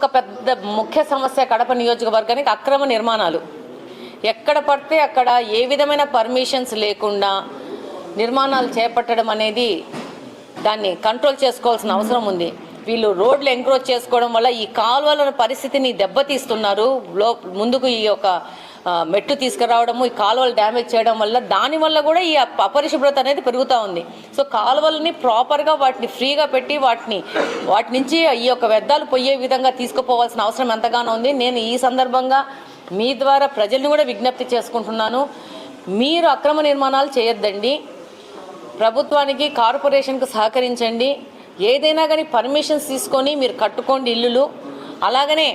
ఒక పెద్ద ముఖ్య సమస్య కడప నియోజకవర్గానికి అక్రమ నిర్మాణాలు. ఎక్కడ పడితే అక్కడ ఏ విధమైన పర్మిషన్స్ లేకుండా నిర్మాణాలు చేపట్టడం అనేది దాన్ని కంట్రోల్ చేసుకోవాల్సిన అవసరం ఉంది. వీళ్ళు రోడ్లు ఎంక్రోచ్ చేసుకోవడం వల్ల ఈ కాలువల పరిస్థితిని దెబ్బతీస్తున్నారు. ముందుకు ఈ యొక్క మెట్టు తీసుకురావడము, ఈ కాలువలు డ్యామేజ్ చేయడం వల్ల దానివల్ల కూడా ఈ అపరిశుభ్రత అనేది పెరుగుతూ ఉంది. సో కాలువలని ప్రాపర్గా వాటిని ఫ్రీగా పెట్టి వాటి నుంచి ఈ యొక్క వ్యర్థాలు పోయే విధంగా తీసుకుపోవాల్సిన అవసరం ఎంతగానో ఉంది. నేను ఈ సందర్భంగా మీ ద్వారా ప్రజల్ని కూడా విజ్ఞప్తి చేసుకుంటున్నాను. మీరు అక్రమ నిర్మాణాలు చేయొద్దండి. ప్రభుత్వానికి కార్పొరేషన్కు సహకరించండి. ఏదైనా కానీ పర్మిషన్స్ తీసుకొని మీరు కట్టుకోండి ఇల్లులు. అలాగనే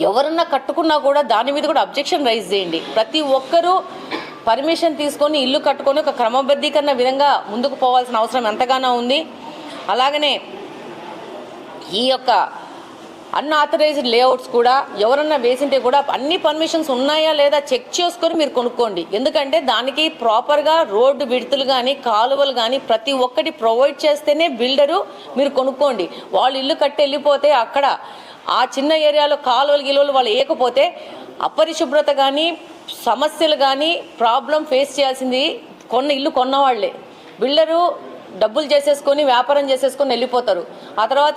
ఎవరన్నా కట్టుకున్నా కూడా దాని మీద కూడా అబ్జెక్షన్ రైజ్ చేయండి. ప్రతి ఒక్కరూ పర్మిషన్ తీసుకొని ఇల్లు కట్టుకొని ఒక క్రమబద్ధీకరణ విధంగా ముందుకు పోవాల్సిన అవసరం ఎంతగానో ఉంది. అలాగనే ఈ యొక్క అన్ఆథరైజ్డ్ లేఅవుట్స్ కూడా ఎవరన్నా వేసింటే కూడా అన్ని పర్మిషన్స్ ఉన్నాయా లేదా చెక్ చేసుకొని మీరు కొనుక్కోండి. ఎందుకంటే దానికి ప్రాపర్గా రోడ్డు విడుతులు కానీ కాలువలు కానీ ప్రతి ఒక్కటి ప్రొవైడ్ చేస్తేనే బిల్డరు మీరు కొనుక్కోండి. వాళ్ళు ఇల్లు కట్టి వెళ్ళిపోతే అక్కడ ఆ చిన్న ఏరియాలో కాలువలు గిలువలు వాళ్ళు వేయకపోతే అపరిశుభ్రత కానీ సమస్యలు కానీ ప్రాబ్లం ఫేస్ చేయాల్సింది ఇల్లు కొన్నవాళ్లే. బిల్డరు డబ్బులు చేసేసుకొని వ్యాపారం చేసేసుకొని వెళ్ళిపోతారు. ఆ తర్వాత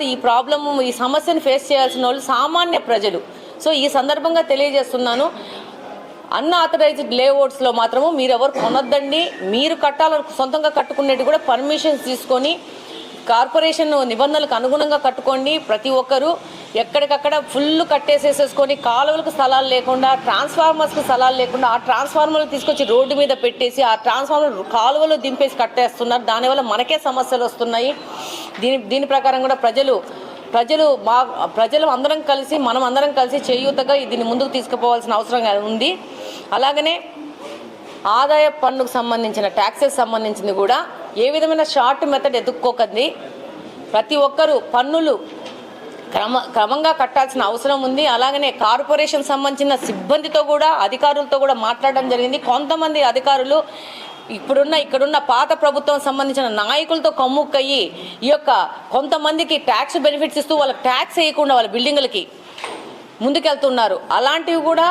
ఈ సమస్యను ఫేస్ చేయాల్సిన వాళ్ళు సామాన్య ప్రజలు. సో ఈ సందర్భంగా తెలియజేస్తున్నాను, అన్ఆథరైజ్డ్ లేఅవుట్స్లో మాత్రము మీరెవరు కొనొద్దండి. మీరు కట్టాలని సొంతంగా కట్టుకునేది కూడా పర్మిషన్స్ తీసుకొని కార్పొరేషన్ నిబంధనలకు అనుగుణంగా కట్టుకోండి. ప్రతి ఒక్కరూ ఎక్కడికక్కడ ఫుల్ కట్టేసేసేసుకొని కాలువలకు స్థలాలు లేకుండా, ట్రాన్స్ఫార్మర్స్కి స్థలాలు లేకుండా ఆ ట్రాన్స్ఫార్మర్లు తీసుకొచ్చి రోడ్డు మీద పెట్టేసి ఆ ట్రాన్స్ఫార్మర్ కాలువలు దింపేసి కట్టేస్తున్నారు. దానివల్ల మనకే సమస్యలు వస్తున్నాయి. దీని ప్రకారం కూడా ప్రజలు మనం అందరం కలిసి చేయూతగా దీన్ని ముందుకు తీసుకుపోవాల్సిన అవసరం ఉంది. అలాగనే ఆదాయ పన్నుకు సంబంధించిన ట్యాక్సెస్ సంబంధించింది కూడా ఏ విధమైన షార్ట్ మెథడ్ ఎదుక్కోకండి. ప్రతి ఒక్కరూ పన్నులు క్రమంగా కట్టాల్సిన అవసరం ఉంది. అలాగనే కార్పొరేషన్ సంబంధించిన సిబ్బందితో కూడా అధికారులతో కూడా మాట్లాడడం జరిగింది. కొంతమంది అధికారులు ఇక్కడున్న పాత ప్రభుత్వం సంబంధించిన నాయకులతో కమ్ముక్కయ్యి ఈ యొక్క కొంతమందికి ట్యాక్స్ బెనిఫిట్స్ ఇస్తూ వాళ్ళకి ట్యాక్స్ వేయకుండా వాళ్ళ బిల్డింగులకి ముందుకెళ్తున్నారు. అలాంటివి కూడా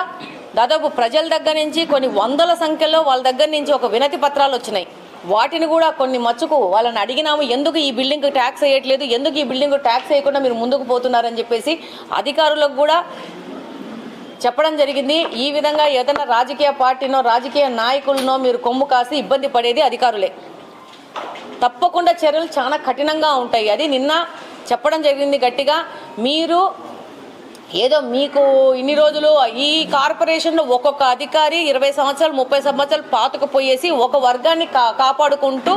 దాదాపు ప్రజల దగ్గర నుంచి కొన్ని వందల సంఖ్యలో వాళ్ళ దగ్గర నుంచి ఒక వినతి పత్రాలు వచ్చినాయి. వాటిని కూడా కొన్ని మచ్చుకు వాళ్ళని అడిగినాము, ఎందుకు ఈ బిల్డింగ్ ట్యాక్స్ వేయట్లేదు, ఎందుకు ఈ బిల్డింగ్ ట్యాక్స్ వేయకుండా మీరు ముందుకు పోతున్నారని చెప్పేసి అధికారులకు కూడా చెప్పడం జరిగింది. ఈ విధంగా ఏదైనా రాజకీయ పార్టీనో రాజకీయ నాయకులనో మీరు కొమ్ము కాసి ఇబ్బంది పడేది అధికారులే. తప్పకుండా చర్యలు చాలా కఠినంగా ఉంటాయి. అది నిన్న చెప్పడం జరిగింది గట్టిగా. మీరు ఏదో మీకు ఇన్ని రోజులు ఈ కార్పొరేషన్లో ఒక్కొక్క అధికారి 20 సంవత్సరాలు 30 సంవత్సరాలు పాతుకుపోయేసి ఒక వర్గాన్ని కాపాడుకుంటూ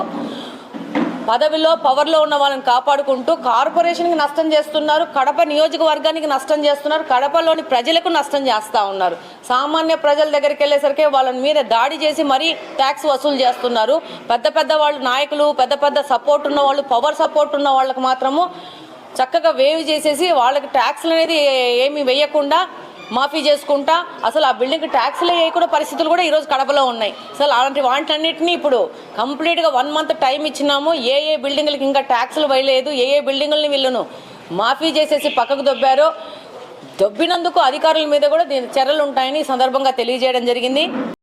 పదవిలో పవర్లో ఉన్న వాళ్ళని కాపాడుకుంటూ కార్పొరేషన్కి నష్టం చేస్తున్నారు, కడప నియోజకవర్గానికి నష్టం చేస్తున్నారు, కడపలోని ప్రజలకు నష్టం చేస్తూ ఉన్నారు. సామాన్య ప్రజల దగ్గరికి వెళ్ళేసరికి వాళ్ళ మీద దాడి చేసి మరీ ట్యాక్స్ వసూలు చేస్తున్నారు. పెద్ద వాళ్ళు నాయకులు, పెద్ద సపోర్ట్ ఉన్న వాళ్ళు, పవర్ సపోర్ట్ ఉన్న వాళ్ళకి మాత్రము చక్కగా వేవ్ చేసేసి వాళ్ళకి ట్యాక్స్లు అనేది ఏమి వేయకుండా మాఫీ చేసుకుంటా అసలు ఆ బిల్డింగ్కి ట్యాక్స్లే వేయకుండా పరిస్థితులు కూడా ఈరోజు కడపలో ఉన్నాయి. అసలు అలాంటి వాటిలన్నింటినీ ఇప్పుడు కంప్లీట్గా 1 మంత్ టైం ఇచ్చినాము. ఏ బిల్డింగ్లకి ఇంకా ట్యాక్స్లు వేయలేదు, ఏ బిల్డింగులని వీళ్ళను మాఫీ చేసేసి పక్కకు దొబ్బినందుకు అధికారుల మీద కూడా చర్యలు ఉంటాయని ఈ సందర్భంగా తెలియజేయడం జరిగింది.